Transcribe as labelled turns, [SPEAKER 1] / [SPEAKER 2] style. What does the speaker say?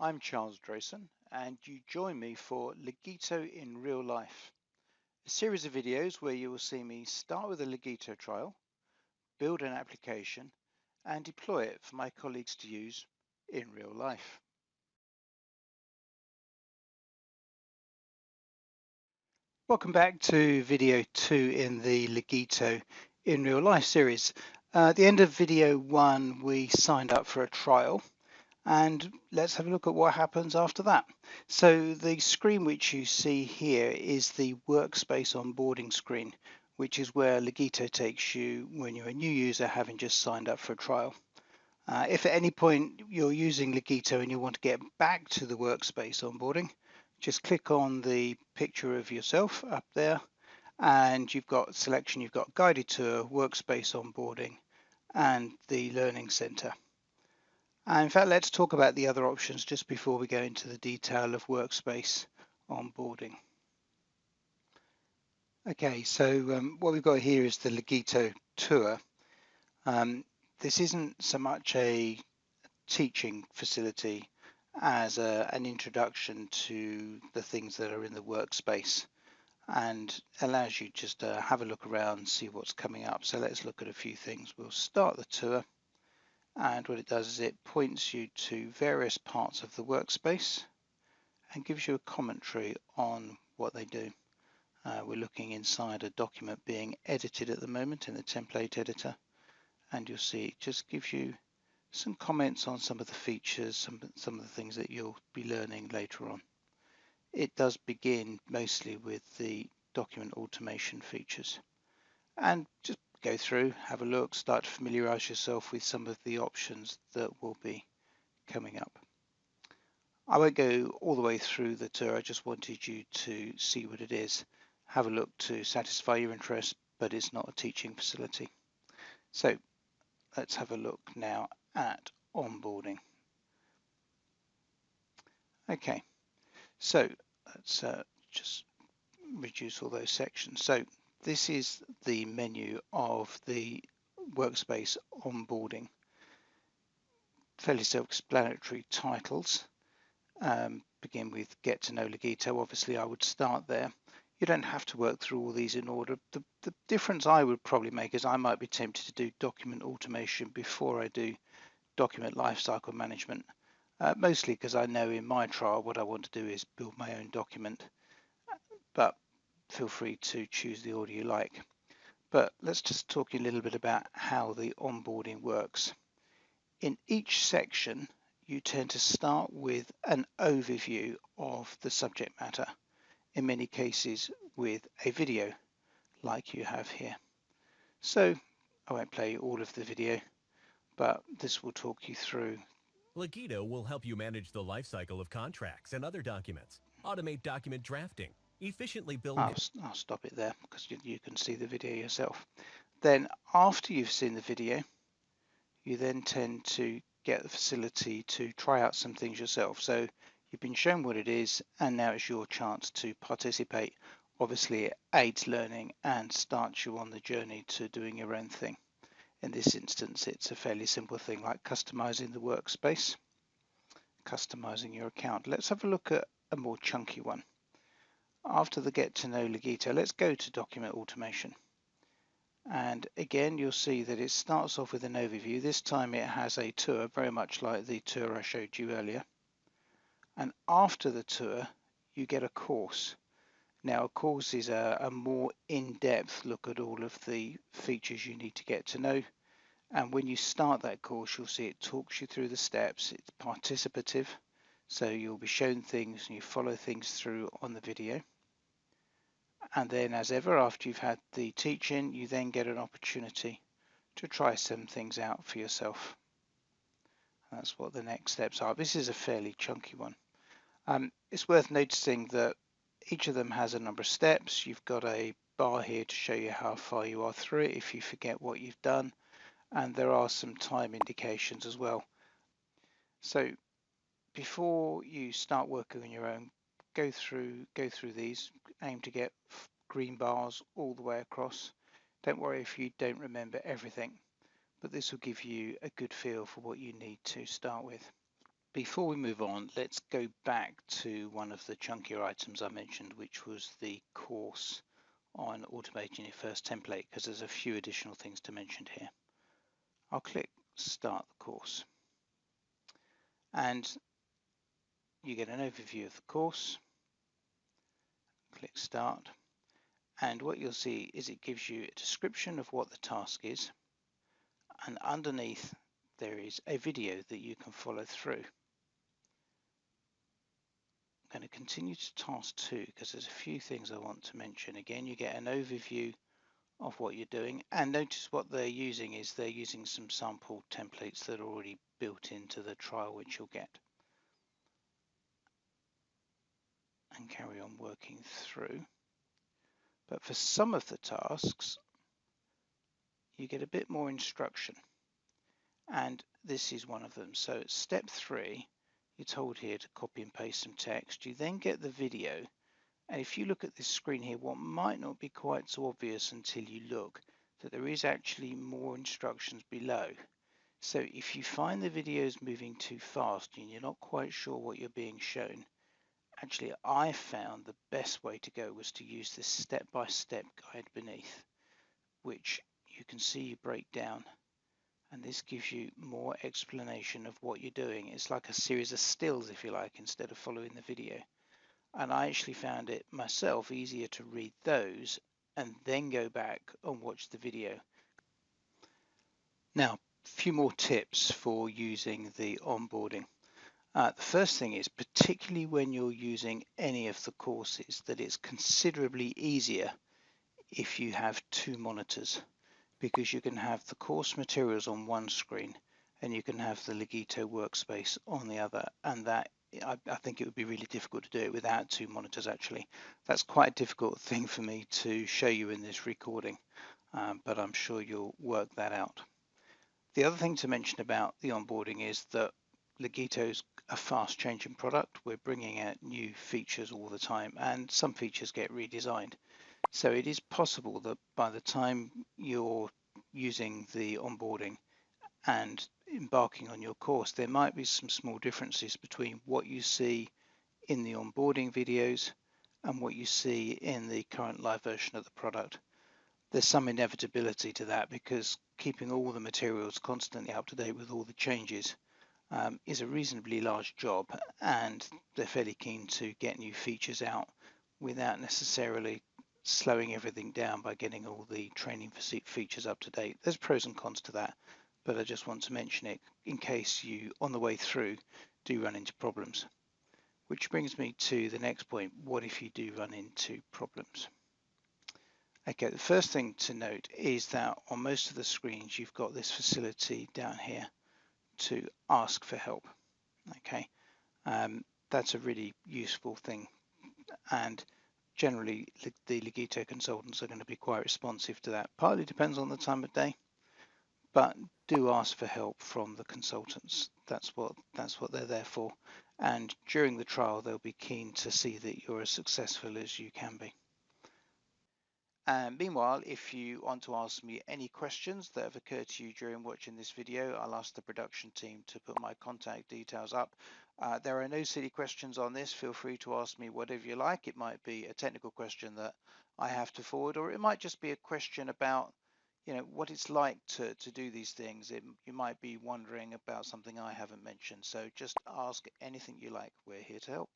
[SPEAKER 1] I'm Charles Drayson, and you join me for Legito in Real Life, a series of videos where you will see me start with a Legito trial, build an application, and deploy it for my colleagues to use in real life. Welcome back to video 2 in the Legito in Real Life series. At the end of video 1, we signed up for a trial. And let's have a look at what happens after that. So the screen which you see here is the workspace onboarding screen, which is where Legito takes you when you're a new user having just signed up for a trial. If at any point you're using Legito and you want to get back to the workspace onboarding, just click on the picture of yourself up there and you've got selection, you've got guided tour, workspace onboarding and the learning center. In fact, let's talk about the other options just before we go into the detail of workspace onboarding. Okay, so what we've got here is the Legito tour. This isn't so much a teaching facility as an introduction to the things that are in the workspace and allows you just to have a look around, see what's coming up. So let's look at a few things. We'll start the tour. And what it does is it points you to various parts of the workspace and gives you a commentary on what they do. We're looking inside a document being edited at the moment in the template editor, and you'll see it just gives you some comments on some of the features, some of the things that you'll be learning later on. It does begin mostly with the document automation features. And just go through, have a look, start to familiarize yourself with some of the options that will be coming up. I won't go all the way through the tour, I just wanted you to see what it is. Have a look to satisfy your interest, but it's not a teaching facility. So let's have a look now at onboarding. Okay, so let's just reduce all those sections. So this is the menu of the workspace onboarding. Fairly self-explanatory titles. Begin with Get to Know Legito. Obviously, I would start there. You don't have to work through all these in order. The difference I would probably make is I might be tempted to do document automation before I do document lifecycle management, mostly because I know in my trial what I want to do is build my own document, but feel free to choose the order you like. But let's just talk a little bit about how the onboarding works. In each section, you tend to start with an overview of the subject matter, in many cases with a video like you have here. So I won't play all of the video, but this will talk you through.
[SPEAKER 2] Legito will help you manage the lifecycle of contracts and other documents, automate document drafting, efficiently build.
[SPEAKER 1] I'll stop it there because you can see the video yourself. Then after you've seen the video, you then tend to get the facility to try out some things yourself. So you've been shown what it is, and now it's your chance to participate. Obviously, it aids learning and starts you on the journey to doing your own thing. In this instance, it's a fairly simple thing like customizing the workspace, customizing your account. Let's have a look at a more chunky one. After the Get to Know Legito, let's go to Document Automation. And again, you'll see that it starts off with an overview. This time it has a tour, very much like the tour I showed you earlier. And after the tour, you get a course. Now, a course is a more in-depth look at all of the features you need to get to know. And when you start that course, you'll see it talks you through the steps. It's participative, so you'll be shown things and you follow things through on the video. And then, as ever, after you've had the teaching, you then get an opportunity to try some things out for yourself. That's what the next steps are. This is a fairly chunky one. It's worth noticing that each of them has a number of steps. You've got a bar here to show you how far you are through it if you forget what you've done, and there are some time indications as well. So before you start working on your own, go through these, aim to get green bars all the way across. Don't worry if you don't remember everything, but this will give you a good feel for what you need to start with. Before we move on, let's go back to one of the chunkier items I mentioned, which was the course on automating your first template, because there's a few additional things to mention here. I'll click Start the course, and you get an overview of the course. Click Start, and what you'll see is it gives you a description of what the task is, and underneath there is a video that you can follow through. I'm going to continue to task 2 because there's a few things I want to mention. Again, you get an overview of what you're doing, and notice what they're using is they're using some sample templates that are already built into the trial, which you'll get, and carry on working through. But for some of the tasks you get a bit more instruction, and this is one of them. So step 3, you're told here to copy and paste some text. You then get the video, and if you look at this screen here, what might not be quite so obvious until you look, that there is actually more instructions below. So if you find the videos moving too fast and you're not quite sure what you're being shown, actually I found the best way to go was to use this step-by-step guide beneath, which you can see you break down, and this gives you more explanation of what you're doing. It's like a series of stills, if you like, instead of following the video. And I actually found it myself easier to read those and then go back and watch the video. Now, a few more tips for using the onboarding. The first thing is, particularly when you're using any of the courses, that it's considerably easier if you have 2 monitors, because you can have the course materials on one screen and you can have the Legito workspace on the other, and that I think it would be really difficult to do it without 2 monitors actually. That's quite a difficult thing for me to show you in this recording, but I'm sure you'll work that out. The other thing to mention about the onboarding is that Legito's a fast changing product. We're bringing out new features all the time, and some features get redesigned. So it is possible that by the time you're using the onboarding and embarking on your course, there might be some small differences between what you see in the onboarding videos and what you see in the current live version of the product. There's some inevitability to that, because keeping all the materials constantly up to date with all the changes is a reasonably large job, and they're fairly keen to get new features out without necessarily slowing everything down by getting all the training features up to date. There's pros and cons to that, but I just want to mention it in case you, on the way through, do run into problems. Which brings me to the next point: what if you do run into problems? Okay, the first thing to note is that on most of the screens you've got this facility down here to ask for help. Okay, that's a really useful thing, and generally the Legito consultants are going to be quite responsive to that. Partly depends on the time of day, but do ask for help from the consultants. That's what they're there for, and during the trial they'll be keen to see that you're as successful as you can be. And meanwhile, if you want to ask me any questions that have occurred to you during watching this video, I'll ask the production team to put my contact details up. There are no silly questions on this. Feel free to ask me whatever you like. It might be a technical question that I have to forward, or it might just be a question about, you know, what it's like to do these things. You might be wondering about something I haven't mentioned. So just ask anything you like. We're here to help.